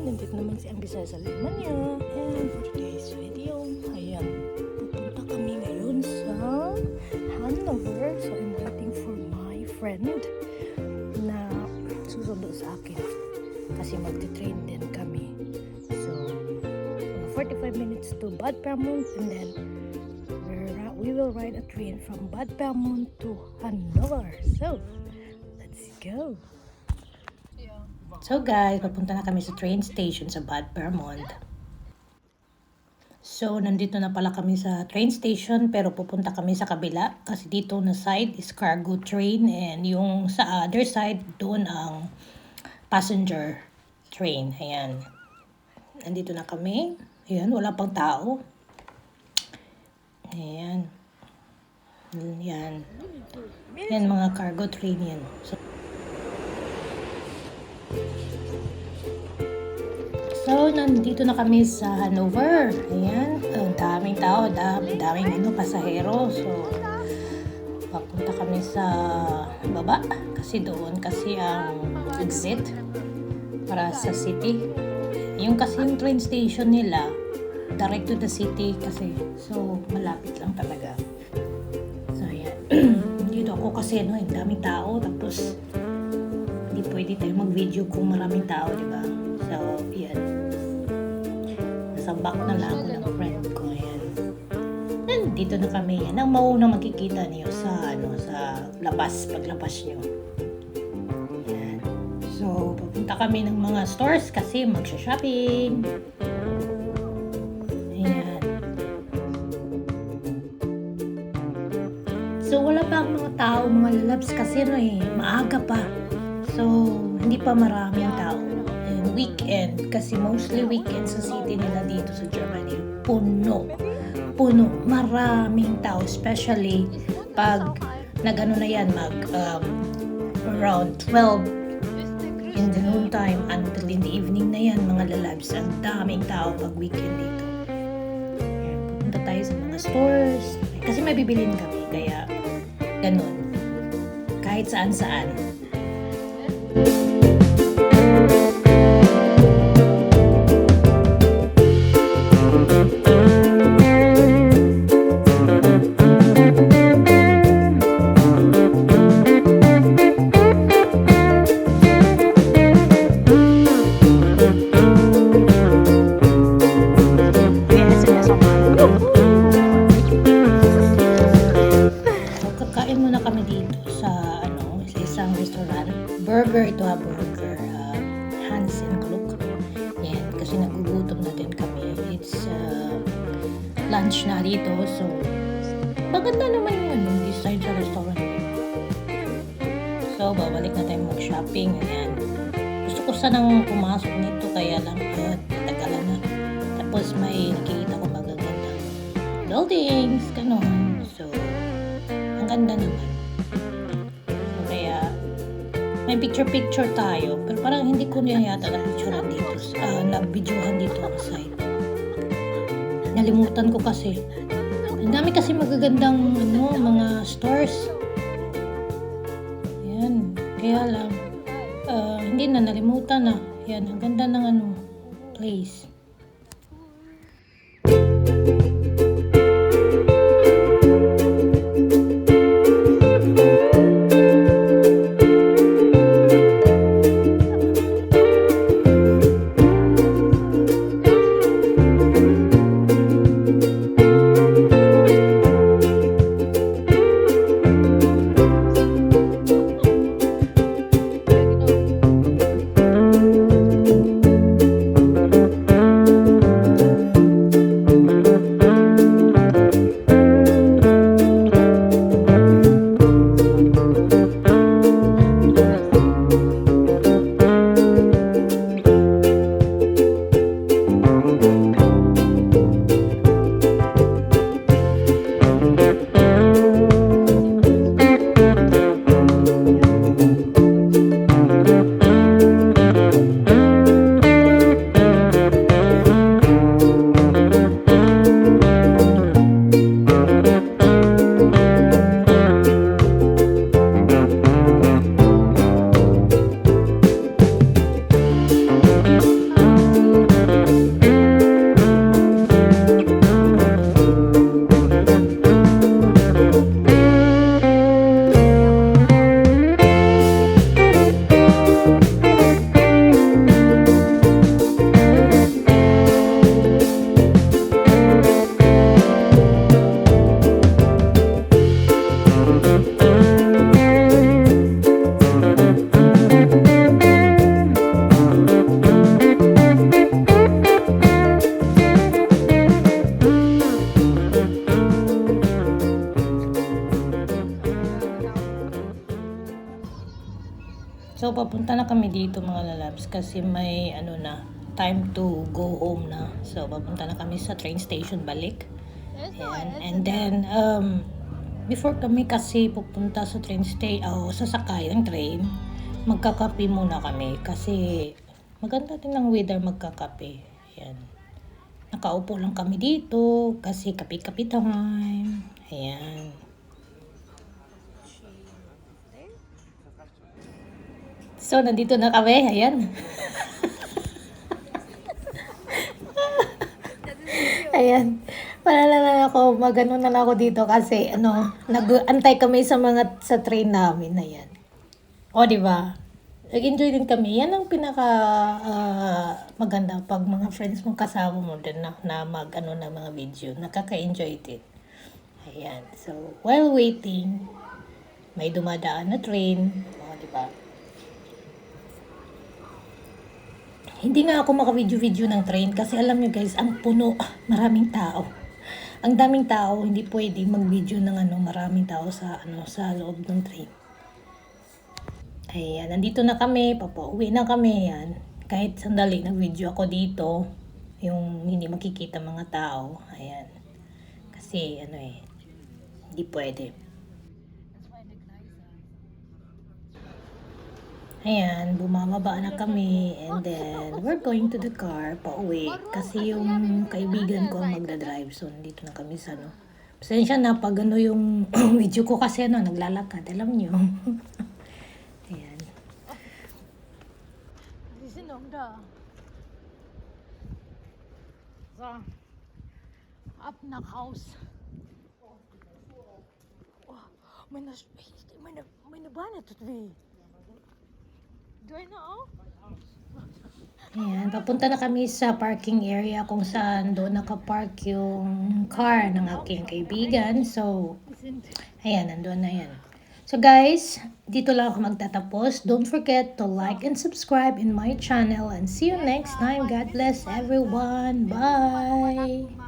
nandito naman si Anggi sa lima niya. And for today's video, ayan, pupunta kami ngayon sa Hanover. So I'm waiting for my friend na susundo sa akin kasi magti-train din kami. So 45 minutes to Bad Pyrmont, and then we will ride a train from Bad Pyrmont to Hanover. So let's go. So guys, papunta na kami sa train station sa Bad Pyrmont. So nandito na pala kami sa train station, pero pupunta kami sa kabila kasi dito na side is cargo train and yung sa other side doon ang passenger train. Ayan. Nandito na kami. Ayan, wala pang tao. Ayan. Ayan. Ayan mga cargo train yan. So, nandito na kami sa Hanover. Ayan, ang daming tao, daming pasahero. So, papunta kami sa baba kasi doon kasi ang exit para sa city. Yung kasi yung train station nila, direct to the city kasi. So, malapit lang talaga. So, ayan. Dito ako kasi, no, ang daming tao. Tapos, hindi pwede tayo mag-video kung maraming tao, di ba? So, yan. Nasa back na lang ako ng friend ko. Ayan. Nandito na kami. Yan ang maunang makikita niyo sa, sa labas, paglabas niyo. Yan. So, pupunta kami ng mga stores kasi magsha-shopping. Ayan. So, wala pa ang mga tao, mga lalabs kasi maaga pa. So, hindi pa maraming tao. And weekend, kasi mostly weekend sa city nila dito sa Germany, puno. Maraming tao, especially pag nagano na yan, around 12 in the noon time until in the evening na yan, mga lalabs. Ang daming tao pag weekend dito. Ayan, pupunta tayo sa mga stores. Kasi may bibilin kami, kaya ganun. Kahit saan-saan. Kakain muna kami dito sa sa isang restaurant. Burger, ito burger. Hansen Kluk. Yan, kasi nagugutom na din kami. It's lunch na dito. So, maganda naman yung design sa restaurant. So, babalik na tayo mag-shopping. Ayan. Gusto ko sanang pumasok nito, kaya lang tagalan na. Tapos may nakikita ko magaganda buildings, ganon. So, ang ganda naman. So, kaya may picture tayo, pero parang hindi ko niya yata na-picturean dito, na-videohan dito ang site. Nalimutan ko kasi. Ang dami kasi magagandang mga stores. Ayan, kaya lang hindi na, nalimutan na. Ayan, ang ganda ng place. papunta na kami dito mga lalabs kasi may time to go home na. So, papunta na kami sa train station balik. Ayan. And then, before kami kasi pupunta sa train station, sasakay ng train, magkakape muna kami kasi maganda din ang weather magkakape. Ayan. Nakaupo lang kami dito kasi kape-kape time. Ayan. So, nandito na kami. Ayan. Ayan. Wala na ako, magano na lang ako dito kasi nag-antay kami sa train namin. Ayan. O, di ba? Nag-enjoy din kami. Yan ang pinaka maganda pag mga friends mong kasama mo din na na mga video. Nakaka-enjoy din. Ayan. So, while waiting, may dumadaan na train. O, di ba? Hindi nga ako maka-video-video ng train kasi alam nyo guys, ang puno, maraming tao. Ang daming tao, hindi pwede mag-video ng maraming tao sa loob ng train. Ayan, nandito na kami, papauwi na kami yan. Kahit sandali nag-video ako dito, yung hindi makikita mga tao. Ayan. Kasi hindi pwede. Ayan, bumababa na kami and then we're going to the car pauwi kasi yung kaibigan ko ang magdadrive. So, nandito na kami sa Pasensya na pag yung video ko kasi naglalakad, alam nyo. Ayan. Sisinong da. So, up na house. May nabana to be. Ayan, papunta na kami sa parking area kung saan doon nakapark yung car ng aking kaibigan. So, ayan, nandun na yan. So guys, dito lang ako magtatapos. Don't forget to like and subscribe in my channel and see you next time. God bless everyone. Bye!